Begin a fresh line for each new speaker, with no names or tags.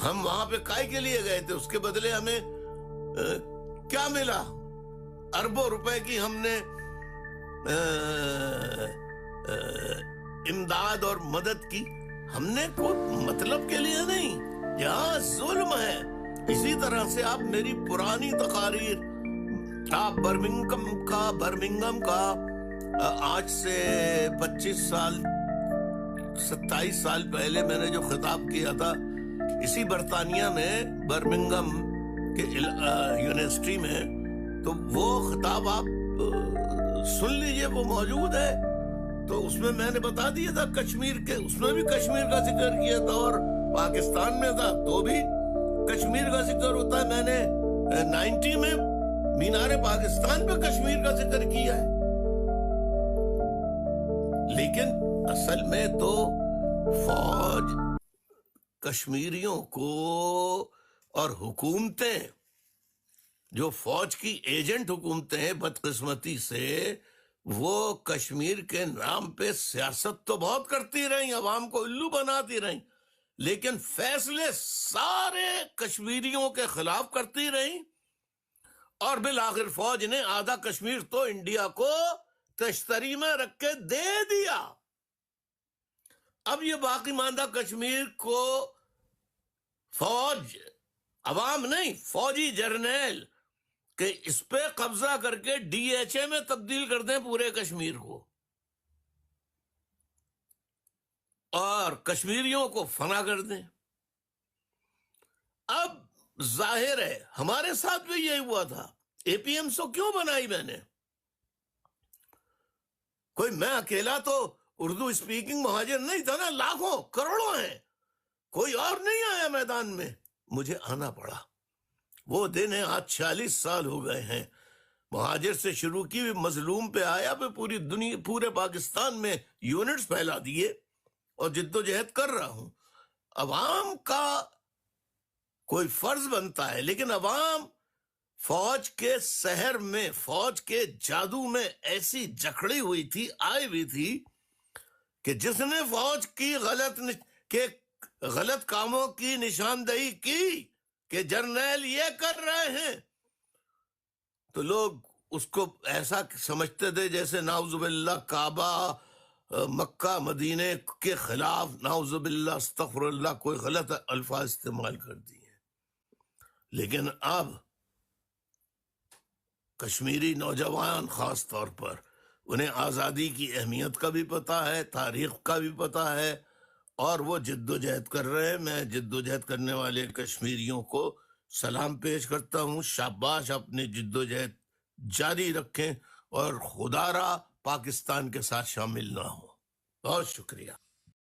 ہم وہاں پہ کائے کے لیے گئے تھے؟ اس کے بدلے ہمیں کیا ملا؟ اربوں روپے کی ہم نے امداد اور مدد کی، ہم نے کوئی مطلب کے لیے نہیں، یہاں ظلم ہے۔ اسی طرح سے آپ میری پرانی تقاریر، آپ برمنگم کا آج سے 25 سال 27 سال پہلے میں نے جو خطاب کیا تھا اسی برطانیہ میں برمنگم کے یونیورسٹی میں، تو وہ خطاب آپ سن لیجئے، وہ موجود ہے۔ تو اس میں نے بتا دیا تھا کشمیر کے، اس میں بھی کشمیر کا ذکر کیا تھا، اور پاکستان میں تھا تو بھی کشمیر کا ذکر ہوتا ہے۔ میں نے 90 میں مینار پاکستان پہ کشمیر کا ذکر کیا ہے۔ لیکن اصل میں تو فوج کشمیریوں کو اور حکومتیں، جو فوج کی ایجنٹ حکومتیں ہیں، بدقسمتی سے وہ کشمیر کے نام پہ سیاست تو بہت کرتی رہیں، عوام کو الو بناتی رہیں، لیکن فیصلے سارے کشمیریوں کے خلاف کرتی رہیں، اور بالآخر فوج نے آدھا کشمیر تو انڈیا کو تشتری میں رکھ کے دے دیا۔ اب یہ باقی ماندہ کشمیر کو فوج، عوام نہیں، فوجی جرنیل کہ اس پہ قبضہ کر کے DHA میں تبدیل کر دیں پورے کشمیر کو، اور کشمیریوں کو فنا کر دیں۔ اب ظاہر ہے ہمارے ساتھ بھی یہی ہوا تھا۔ APMSO کیوں بنائی میں نے؟ کوئی میں اکیلا تو اردو اسپیکنگ مہاجر نہیں تھا نا، لاکھوں کروڑوں ہیں، کوئی اور نہیں آیا میدان میں، مجھے آنا پڑا۔ وہ دن ہے، آج 46 سال ہو گئے ہیں، مہاجر سے شروع کی، مظلوم پہ آیا، پہ پوری دنیا، پورے پاکستان میں یونٹس پھیلا دیے، اور جد و جہد کر رہا ہوں۔ عوام کا کوئی فرض بنتا ہے، لیکن عوام فوج کے سحر میں، فوج کے جادو میں ایسی جکڑی ہوئی تھی، آئی ہوئی تھی، کہ جس نے فوج کی غلط کاموں کی نشاندہی کی کہ جرنیل یہ کر رہے ہیں، تو لوگ اس کو ایسا سمجھتے تھے جیسے نعوذ باللہ کعبہ، مکہ مدینے کے خلاف، نعوذ باللہ استغفر اللہ، کوئی غلط الفاظ استعمال کر دیے۔ لیکن اب کشمیری نوجوان خاص طور پر، انہیں آزادی کی اہمیت کا بھی پتہ ہے، تاریخ کا بھی پتہ ہے، اور وہ جد و جہد کر رہے ہیں۔ میں جد و جہد کرنے والے کشمیریوں کو سلام پیش کرتا ہوں، شاباش، اپنی جد و جہد جاری رکھیں، اور خدا را پاکستان کے ساتھ شامل نہ ہوں۔ بہت شکریہ۔